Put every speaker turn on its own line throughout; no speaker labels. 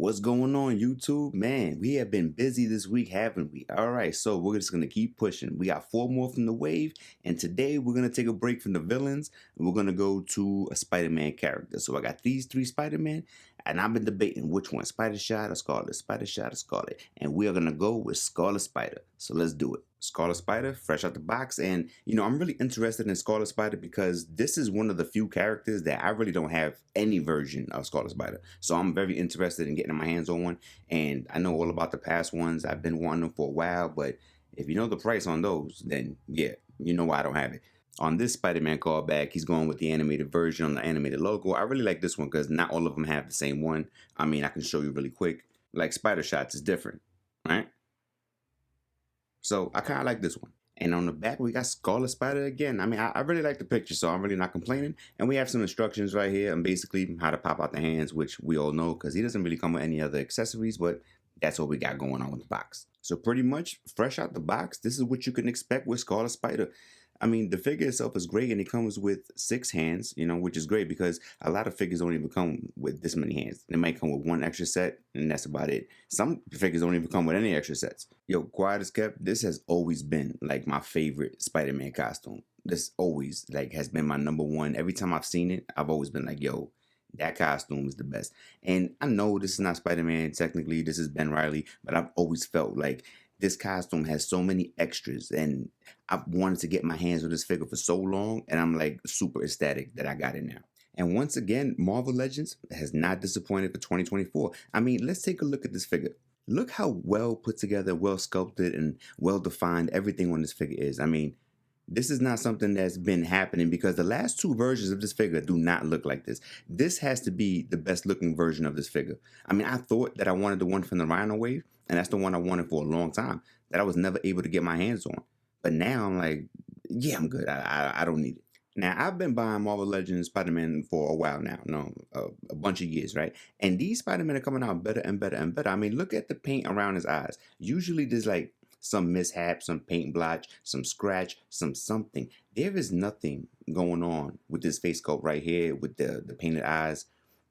What's going on, YouTube? Man, we have been busy this week, haven't we? All right, so we're just going to keep pushing. We got 4 more from the wave, and today we're going to take a break from the villains, and we're going to go to a Spider-Man character. So I got these 3 Spider-Man, and I've been debating which one, Spider Shot or Scarlet, Spider Shot or Scarlet, and we are going to go with Scarlet Spider. So let's do it. Scarlet Spider, fresh out the box, and I'm really interested in Scarlet Spider because this is one of the few characters that I really don't have any version of Scarlet Spider. So I'm very interested in getting my hands on one, and I know all about the past ones. I've been wanting them for a while, but if you know the price on those, then yeah, you know why I don't have it. On this Spider-Man callback, he's going with the animated version on the animated logo. I really like this one because not all of them have the same one. I mean, I can show you really quick. Like Spider Shots is different, right? So I kind of like this one. And on the back, we got Scarlet Spider again. I mean, I really like the picture, so I'm really not complaining. And we have some instructions right here and basically how to pop out the hands, which we all know because he doesn't really come with any other accessories, but that's what we got going on with the box. So pretty much fresh out the box, this is what you can expect with Scarlet Spider. I mean, the figure itself is great, and it comes with 6 hands, which is great because a lot of figures don't even come with this many hands. They might come with 1 extra set, and that's about it. Some figures don't even come with any extra sets. Yo, quiet as kept, this has always been like my favorite Spider-Man costume. This always has been my #1. Every time I've seen it, I've always been like, yo, that costume is the best. And I know this is not Spider-Man, technically, this is Ben Reilly, but I've always felt like this costume has so many extras, and I've wanted to get my hands on this figure for so long, and I'm like super ecstatic that I got it now. And once again, Marvel Legends has not disappointed for 2024. I mean, let's take a look at this figure. Look how well put together, well sculpted, and well defined everything on this figure is. I mean, this is not something that's been happening because the last 2 versions of this figure do not look like this. This has to be the best looking version of this figure. I mean, I thought that I wanted the one from the Rhino Wave, and that's the one I wanted for a long time that I was never able to get my hands on. But now I'm like, yeah, I'm good. I don't need it. Now, I've been buying Marvel Legends Spider-Man for a while now, a bunch of years, right? And these Spider-Man are coming out better and better and better. I mean, look at the paint around his eyes. Usually there's like some mishap, some paint blotch, some scratch, some something. There is nothing going on with this face sculpt right here with the painted eyes,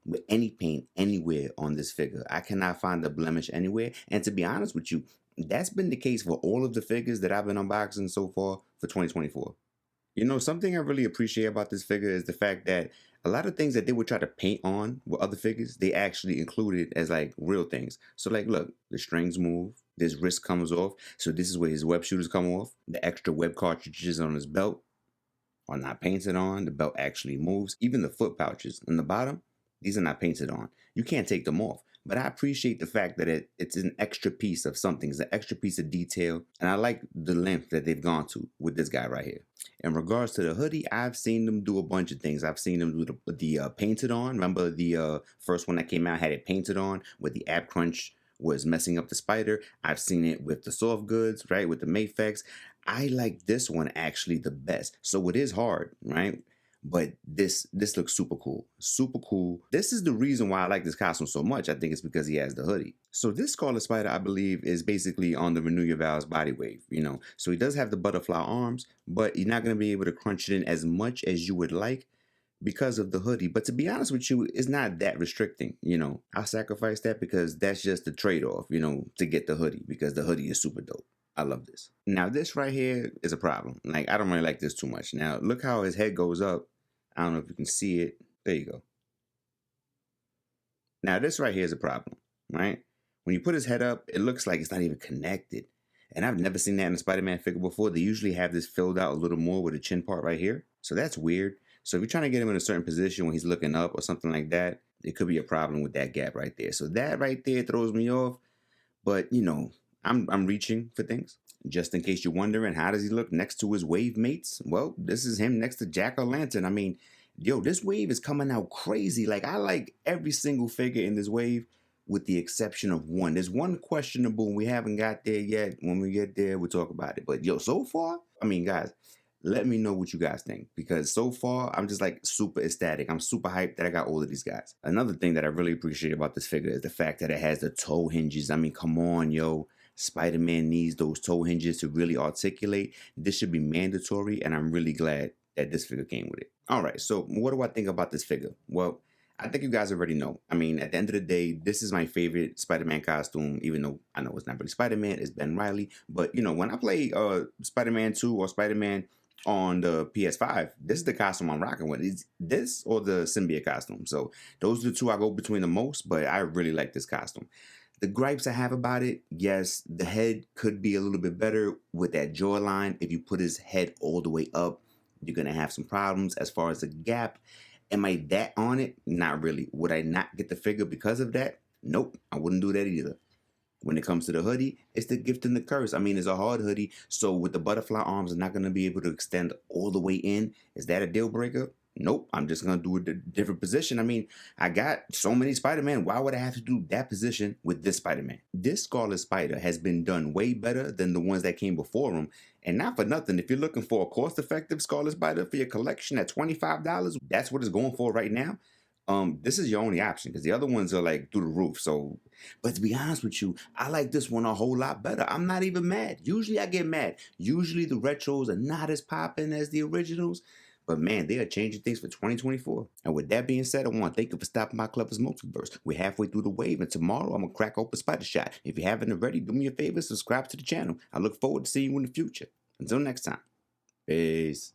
with any paint anywhere on this figure. I cannot find a blemish anywhere. And to be honest with you, that's been the case for all of the figures that I've been unboxing so far for 2024. Something I really appreciate about this figure is the fact that a lot of things that they would try to paint on with other figures, they actually included as like real things. So like, look, the strings move, this wrist comes off. So this is where his web shooters come off. The extra web cartridges on his belt are not painted on. The belt actually moves. Even the foot pouches on the bottom, these are not painted on. You can't take them off. But I appreciate the fact that it's an extra piece of something. It's an extra piece of detail. And I like the length that they've gone to with this guy right here. In regards to the hoodie, I've seen them do a bunch of things. I've seen them do the painted on. Remember the first one that came out had it painted on where the ab crunch was messing up the spider. I've seen it with the soft goods, right, with the Mayfex. I like this one actually the best. So it is hard, right? But this looks super cool. Super cool. This is the reason why I like this costume so much. I think it's because he has the hoodie. So this Scarlet Spider, I believe, is basically on the Renew Your Vows body wave, So he does have the butterfly arms, but you're not going to be able to crunch it in as much as you would like because of the hoodie. But to be honest with you, it's not that restricting, I'll sacrifice that because that's just the trade-off, to get the hoodie because the hoodie is super dope. I love this. Now, this right here is a problem. Like, I don't really like this too much. Now, look how his head goes up. I don't know if you can see it. There you go. Now, this right here is a problem, right? When you put his head up, it looks like it's not even connected. And I've never seen that in a Spider-Man figure before. They usually have this filled out a little more with the chin part right here. So that's weird. So if you're trying to get him in a certain position when he's looking up or something like that, it could be a problem with that gap right there. So that right there throws me off. But, I'm reaching for things. Just in case you're wondering, how does he look next to his wave mates? Well, this is him next to Jack-O-Lantern. I mean, yo, this wave is coming out crazy. Like, I like every single figure in this wave with the exception of one. There's one questionable, and we haven't got there yet. When we get there, we'll talk about it. But, yo, so far, I mean, guys, let me know what you guys think. Because so far, I'm just, like, super ecstatic. I'm super hyped that I got all of these guys. Another thing that I really appreciate about this figure is the fact that it has the toe hinges. I mean, come on, yo. Spider-Man needs those toe hinges to really articulate. This should be mandatory, and I'm really glad that this figure came with it. All right, so what do I think about this figure? Well, I think you guys already know. I mean, at the end of the day, this is my favorite Spider-Man costume, even though I know it's not really Spider-Man, it's Ben Reilly. But you know, when I play Spider-Man 2 or Spider-Man on the PS5, this is the costume I'm rocking with. It's this or the symbiote costume. So those are the two I go between the most, but I really like this costume. The gripes I have about it, yes, the head could be a little bit better with that jawline. If you put his head all the way up, you're gonna have some problems as far as the gap. Am I that on it? Not really. Would I not get the figure because of that? Nope, I wouldn't do that either. When it comes to the hoodie, it's the gift and the curse. I mean, it's a hard hoodie, so with the butterfly arms, it's not going to be able to extend all the way in. Is that a deal breaker? Nope, I'm just going to do a different position. I mean, I got so many Spider-Man. Why would I have to do that position with this Spider-Man? This Scarlet Spider has been done way better than the ones that came before him. And not for nothing, if you're looking for a cost-effective Scarlet Spider for your collection at $25, that's what it's going for right now. This is your only option because the other ones are like through the roof. So, but to be honest with you, I like this one a whole lot better. I'm not even mad. Usually I get mad. Usually the retros are not as popping as the originals. But man, they are changing things for 2024. And with that being said, I want to thank you for stopping by Clever's Multiverse. We're halfway through the wave, and tomorrow I'm going to crack open Spider Shot. If you haven't already, do me a favor, subscribe to the channel. I look forward to seeing you in the future. Until next time, peace.